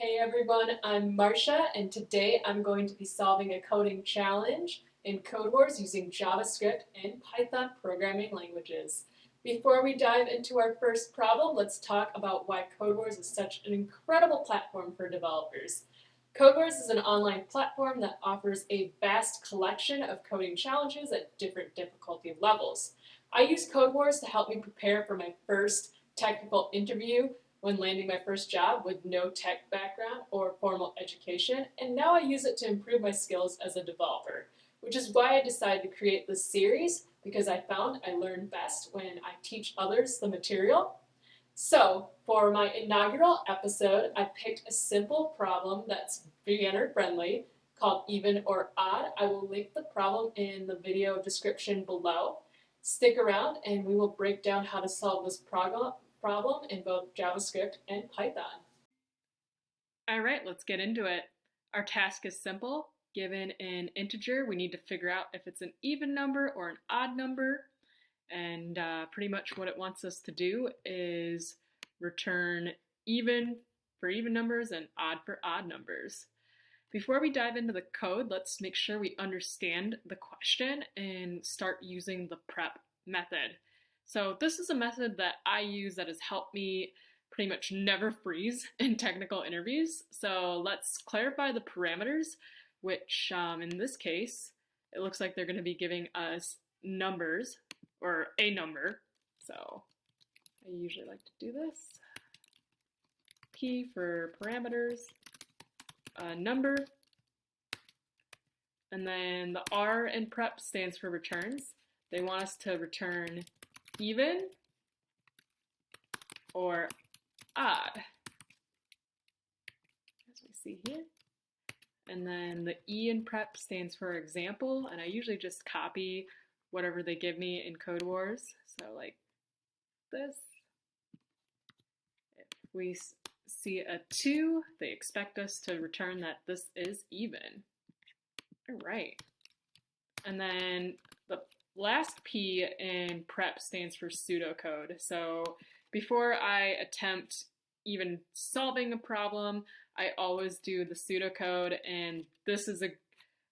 Hey everyone, I'm Marcia, and today I'm going to be solving a coding challenge in CodeWars using JavaScript and Python programming languages. Before we dive into our first problem, let's talk about why CodeWars is such an incredible platform for developers. CodeWars is an online platform that offers a vast collection of coding challenges at different difficulty levels. I use CodeWars to help me prepare for my first technical interview when landing my first job with no tech background or formal education, and now I use it to improve my skills as a developer, which is why I decided to create this series because I found I learn best when I teach others the material. So, for my inaugural episode, I picked a simple problem that's beginner friendly called even or odd. I will link the problem in the video description below. Stick around and we will break down how to solve this problem in both JavaScript and Python. All right, let's get into it. Our task is simple. Given an integer, we need to figure out if it's an even number or an odd number. And pretty much what it wants us to do is return even for even numbers and odd for odd numbers. Before we dive into the code, let's make sure we understand the question and start using the prep method. So this is a method that I use that has helped me pretty much never freeze in technical interviews. So let's clarify the parameters, which in this case, it looks like they're going to be giving us numbers or a number. So I usually like to do this. P for parameters, a number, and then the R in prep stands for returns. They want us to return even or odd, as we see here. And then the E in prep stands for example, and I usually just copy whatever they give me in CodeWars. So like this. If we see a 2, they expect us to return that this is even. All right. And then the last P in prep stands for pseudocode. So before I attempt even solving a problem, I always do the pseudocode, and this is a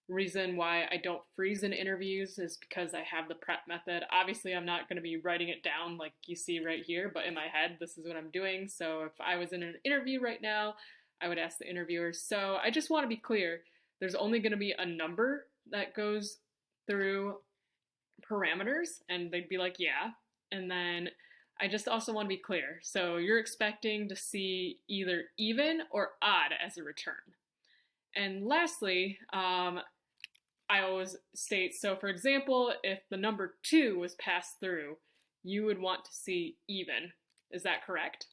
reason why I don't freeze in interviews is because I have the prep method. Obviously, I'm not going to be writing it down like you see right here, but in my head, this is what I'm doing. So if I was in an interview right now, I would ask the interviewer. So I just want to be clear, there's only going to be a number that goes through parameters, and they'd be like, yeah. And then I just also want to be clear. So you're expecting to see either even or odd as a return. And lastly, I always state, so for example, if the number 2 was passed through, you would want to see even. Is that correct?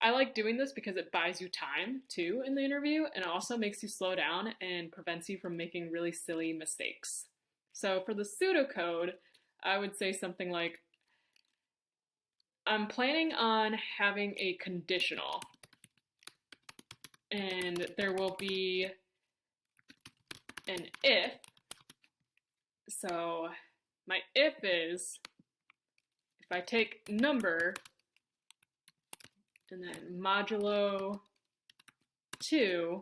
I like doing this because it buys you time, too, in the interview, and it also makes you slow down and prevents you from making really silly mistakes. So for the pseudocode, I would say something like, I'm planning on having a conditional, and there will be an if. So my if is, if I take number and then modulo 2,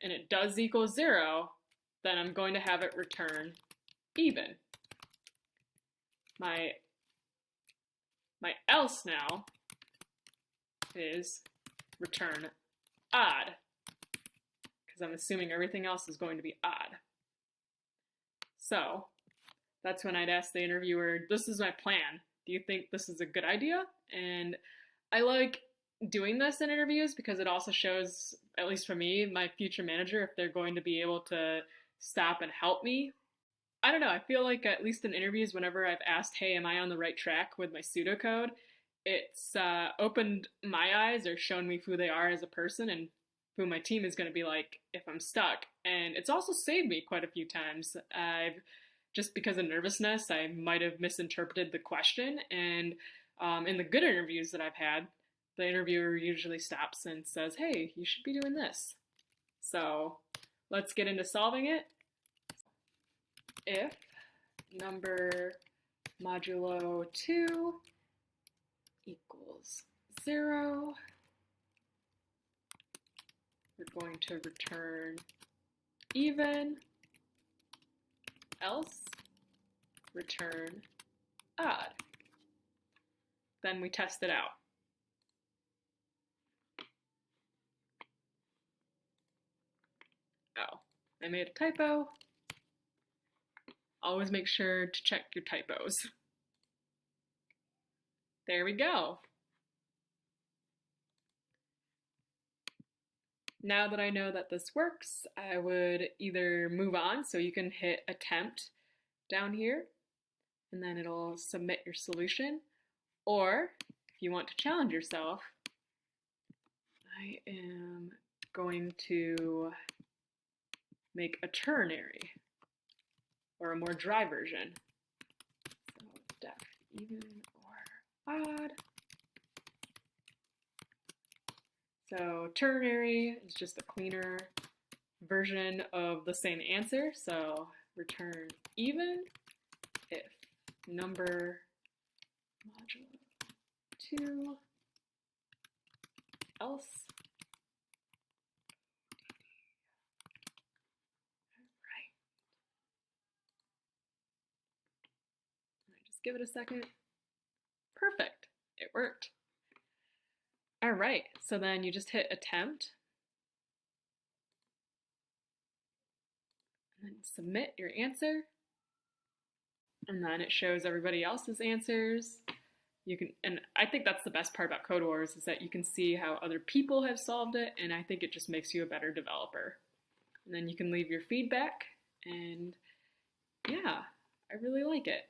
and it does equal 0, then I'm going to have it return even. My else now is return odd, because I'm assuming everything else is going to be odd. So that's when I'd ask the interviewer, this is my plan. Do you think this is a good idea? And I like doing this in interviews because it also shows, at least for me, my future manager, if they're going to be able to stop and help me. I don't know, I feel like at least in interviews, whenever I've asked, hey, am I on the right track with my pseudocode, it's opened my eyes or shown me who they are as a person and who my team is going to be like if I'm stuck. And it's also saved me quite a few times. Just because of nervousness, I might have misinterpreted the question. And in the good interviews that I've had, the interviewer usually stops and says, hey, you should be doing this. So let's get into solving it. If number modulo 2 equals 0, going to return even, else return odd. Then we test it out. Oh, I made a typo. Always make sure to check your typos. There we go. Now that I know that this works, I would either move on, so you can hit attempt down here, and then it'll submit your solution. Or if you want to challenge yourself, I am going to make a ternary, or a more dry version. So def even or odd. So ternary is just a cleaner version of the same answer. So return even if number modulo 2, else. Right. Just give it a second. Perfect. It worked. All right, so then you just hit attempt and then submit your answer, and then it shows everybody else's answers. You can, and I think that's the best part about CodeWars, is that you can see how other people have solved it, and I think it just makes you a better developer. And then you can leave your feedback, and yeah, I really like it.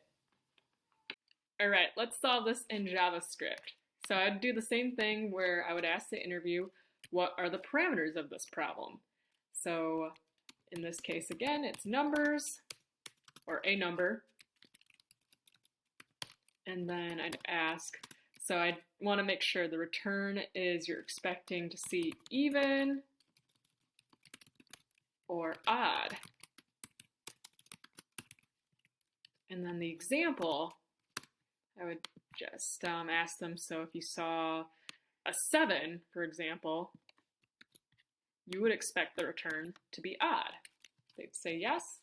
All right, let's solve this in JavaScript. So I'd do the same thing where I would ask the interview, what are the parameters of this problem? So in this case, again, it's numbers, or a number. And then I'd ask, so I'd want to make sure the return is you're expecting to see even or odd. And then the example, I would just ask them, so if you saw a 7, for example, you would expect the return to be odd. They'd say yes,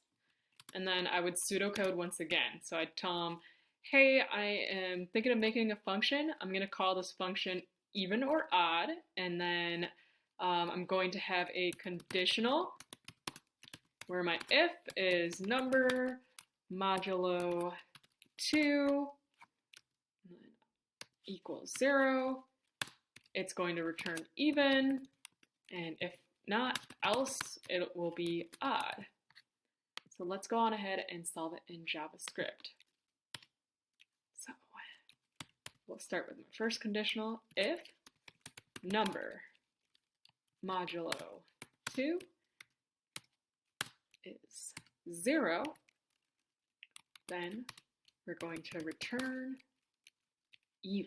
and then I would pseudocode once again. So I'd tell them, hey, I am thinking of making a function. I'm going to call this function even or odd, and then I'm going to have a conditional where my if is number modulo 2 equals 0. It's going to return even, and if not, else it will be odd. So let's go on ahead and solve it in JavaScript. So we'll start with my first conditional. If number modulo 2 is 0, then we're going to return even.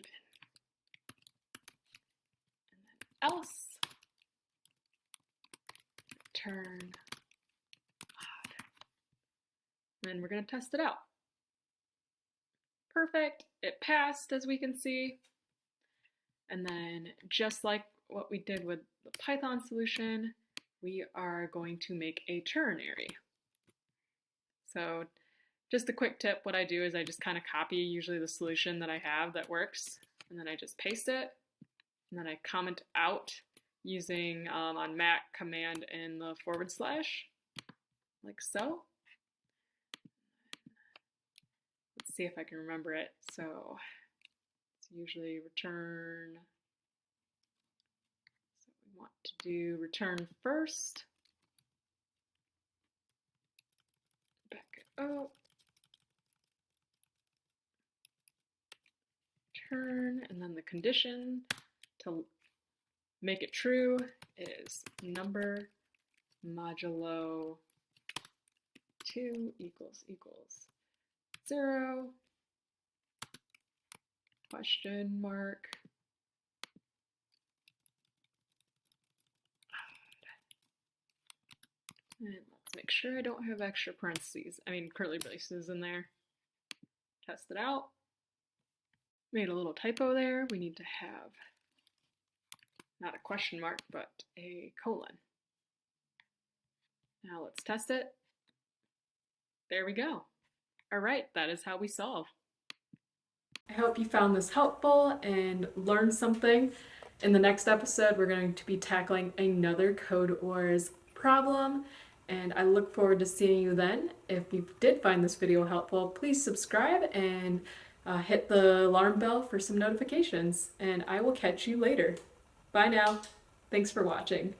And then else, return odd. And then we're going to test it out. Perfect. It passed, as we can see. And then just like what we did with the Python solution, we are going to make a ternary. So just a quick tip, what I do is I just kind of copy usually the solution that I have that works, and then I just paste it, and then I comment out using on Mac command and the / like so. Let's see if I can remember it. So it's usually return, so we want to do return first, back it up, return, and then the condition to make it true is number modulo 2 equals 0, question mark, and let's make sure I don't have extra parentheses, curly braces in there. Test it out. Made a little typo there. We need to have not a question mark, but a colon. Now let's test it. There we go. All right, that is how we solve. I hope you found this helpful and learned something. In the next episode, we're going to be tackling another Code Wars problem, and I look forward to seeing you then. If you did find this video helpful, please subscribe and hit the alarm bell for some notifications, and I will catch you later. Bye now. Thanks for watching.